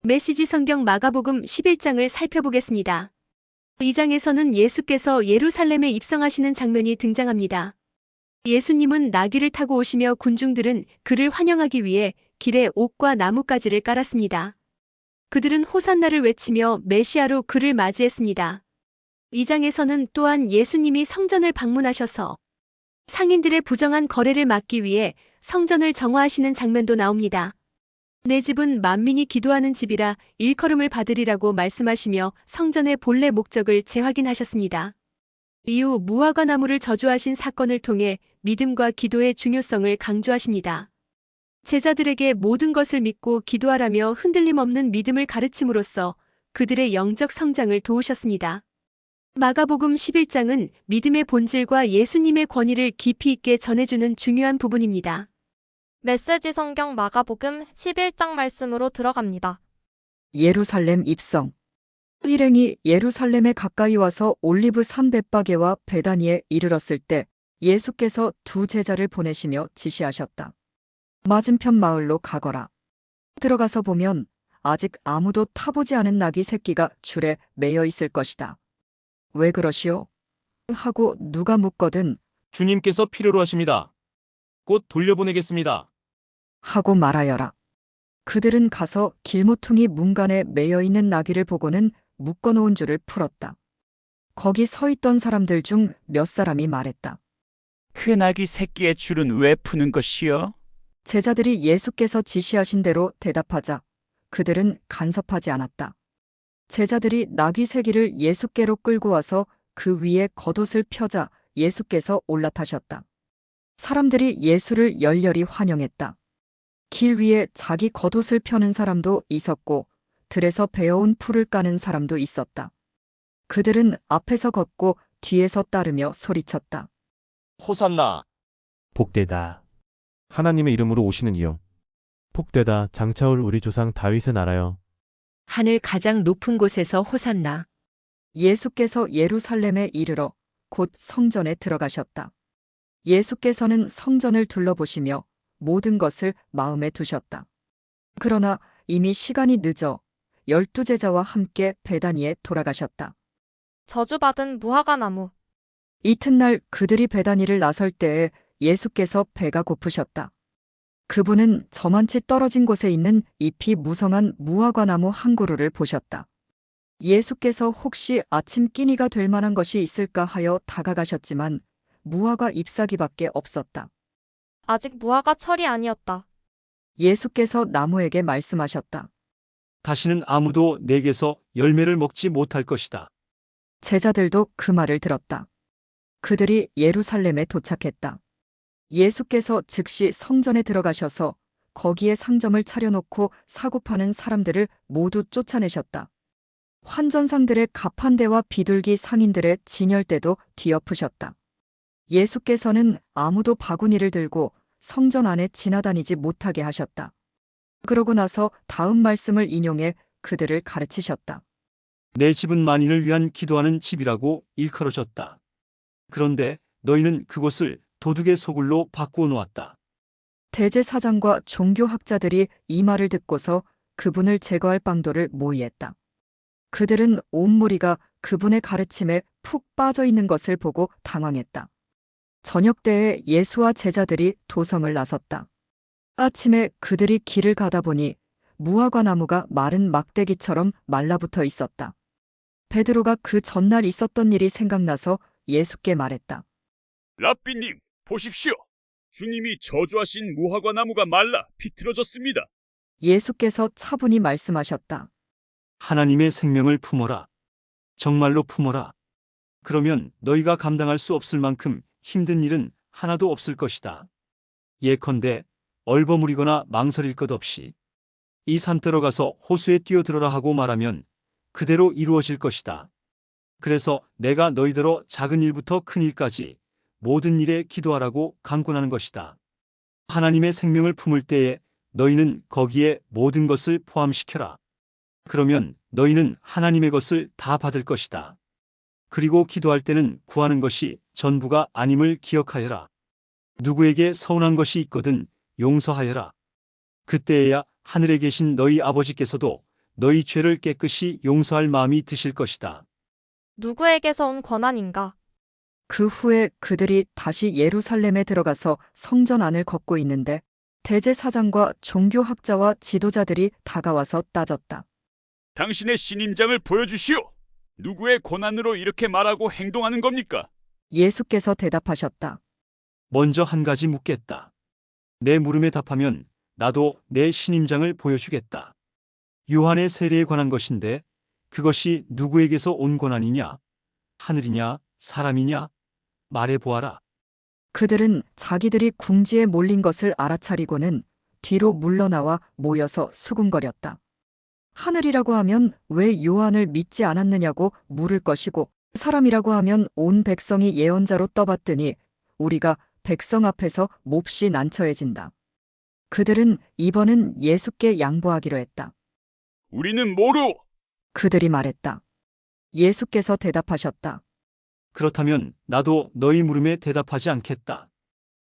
메시지 성경 마가복음 11장을 살펴보겠습니다. 이 장에서는 예수께서 예루살렘에 입성하시는 장면이 등장합니다. 예수님은 나귀를 타고 오시며 군중들은 그를 환영하기 위해 길에 옥과 나뭇가지를 깔았습니다. 그들은 호산나를 외치며 메시아로 그를 맞이했습니다. 이 장에서는 또한 예수님이 성전을 방문하셔서 상인들의 부정한 거래를 막기 위해 성전을 정화하시는 장면도 나옵니다. 내 집은 만민이 기도하는 집이라 일컬음을 받으리라고 말씀하시며 성전의 본래 목적을 재확인하셨습니다. 이후 무화과 나무를 저주하신 사건을 통해 믿음과 기도의 중요성을 강조하십니다. 제자들에게 모든 것을 믿고 기도하라며 흔들림 없는 믿음을 가르침으로써 그들의 영적 성장을 도우셨습니다. 마가복음 11장은 믿음의 본질과 예수님의 권위를 깊이 있게 전해주는 중요한 부분입니다. 메시지 성경 마가복음 11장 말씀으로 들어갑니다. 예루살렘 입성. 일행이 예루살렘에 가까이 와서 올리브 산 벳바게와 베다니에 이르렀을 때 예수께서 두 제자를 보내시며 지시하셨다. 맞은편 마을로 가거라. 들어가서 보면 아직 아무도 타보지 않은 나귀 새끼가 줄에 매여 있을 것이다. 왜 그러시오? 하고 누가 묻거든 주님께서 필요로 하십니다. 곧 돌려보내겠습니다. 하고 말하여라. 그들은 가서 길모퉁이 문간에 매여 있는 나귀를 보고는 묶어놓은 줄을 풀었다. 거기 서 있던 사람들 중 몇 사람이 말했다. 그 나귀 새끼의 줄은 왜 푸는 것이요? 제자들이 예수께서 지시하신 대로 대답하자 그들은 간섭하지 않았다. 제자들이 나귀 새끼를 예수께로 끌고 와서 그 위에 겉옷을 펴자 예수께서 올라타셨다. 사람들이 예수를 열렬히 환영했다. 길 위에 자기 겉옷을 펴는 사람도 있었고 들에서 베어온 풀을 까는 사람도 있었다. 그들은 앞에서 걷고 뒤에서 따르며 소리쳤다. 호산나. 복되다. 하나님의 이름으로 오시는 이요. 복되다. 장차올 우리 조상 다윗의 나라여. 하늘 가장 높은 곳에서 호산나. 예수께서 예루살렘에 이르러 곧 성전에 들어가셨다. 예수께서는 성전을 둘러보시며 모든 것을 마음에 두셨다. 그러나 이미 시간이 늦어 12제자와 함께 베다니에 돌아가셨다. 저주받은 무화과 나무. 이튿날 그들이 베다니를 나설 때에 예수께서 배가 고프셨다. 그분은 저만치 떨어진 곳에 있는 잎이 무성한 무화과 나무 한 그루를 보셨다. 예수께서 혹시 아침 끼니가 될 만한 것이 있을까 하여 다가가셨지만 무화과 잎사귀밖에 없었다. 아직 무화과 철이 아니었다. 예수께서 나무에게 말씀하셨다. 다시는 아무도 내게서 열매를 먹지 못할 것이다. 제자들도 그 말을 들었다. 그들이 예루살렘에 도착했다. 예수께서 즉시 성전에 들어가셔서 거기에 상점을 차려놓고 사고 파는 사람들을 모두 쫓아내셨다. 환전상들의 가판대와 비둘기 상인들의 진열대도 뒤엎으셨다. 예수께서는 아무도 바구니를 들고 성전 안에 지나다니지 못하게 하셨다. 그러고 나서 다음 말씀을 인용해 그들을 가르치셨다. 내 집은 만인을 위한 기도하는 집이라고 일컬어졌다. 그런데 너희는 그곳을 도둑의 소굴로 바꾸어 놓았다. 대제사장과 종교학자들이 이 말을 듣고서 그분을 제거할 방도를 모의했다. 그들은 온 무리가 그분의 가르침에 푹 빠져 있는 것을 보고 당황했다. 저녁 때에 예수와 제자들이 도성을 나섰다. 아침에 그들이 길을 가다 보니 무화과 나무가 마른 막대기처럼 말라붙어 있었다. 베드로가 그 전날 있었던 일이 생각나서 예수께 말했다. 랍비님, 보십시오. 주님이 저주하신 무화과 나무가 말라 비틀어졌습니다. 예수께서 차분히 말씀하셨다. 하나님의 생명을 품어라. 정말로 품어라. 그러면 너희가 감당할 수 없을 만큼 힘든 일은 하나도 없을 것이다. 예컨대 얼버무리거나 망설일 것 없이 이 산더러 가서 호수에 뛰어들어라 하고 말하면 그대로 이루어질 것이다. 그래서 내가 너희더러 작은 일부터 큰 일까지 모든 일에 기도하라고 강권하는 것이다. 하나님의 생명을 품을 때에 너희는 거기에 모든 것을 포함시켜라. 그러면 너희는 하나님의 것을 다 받을 것이다. 그리고 기도할 때는 구하는 것이 전부가 아님을 기억하여라. 누구에게 서운한 것이 있거든 용서하여라. 그때에야 하늘에 계신 너희 아버지께서도 너희 죄를 깨끗이 용서할 마음이 드실 것이다. 누구에게서 온 권한인가? 그 후에 그들이 다시 예루살렘에 들어가서 성전 안을 걷고 있는데 대제사장과 종교학자와 지도자들이 다가와서 따졌다. 당신의 신임장을 보여주시오. 누구의 권한으로 이렇게 말하고 행동하는 겁니까? 예수께서 대답하셨다. 먼저 한 가지 묻겠다. 내 물음에 답하면 나도 내 신임장을 보여주겠다. 요한의 세례에 관한 것인데 그것이 누구에게서 온 권한이냐? 하늘이냐? 사람이냐? 말해보아라. 그들은 자기들이 궁지에 몰린 것을 알아차리고는 뒤로 물러나와 모여서 수군거렸다. 하늘이라고 하면 왜 요한을 믿지 않았느냐고 물을 것이고 사람이라고 하면 온 백성이 예언자로 떠받드니 우리가 백성 앞에서 몹시 난처해진다. 그들은 이번은 예수께 양보하기로 했다. 우리는 모르오. 그들이 말했다. 예수께서 대답하셨다. 그렇다면 나도 너희 물음에 대답하지 않겠다.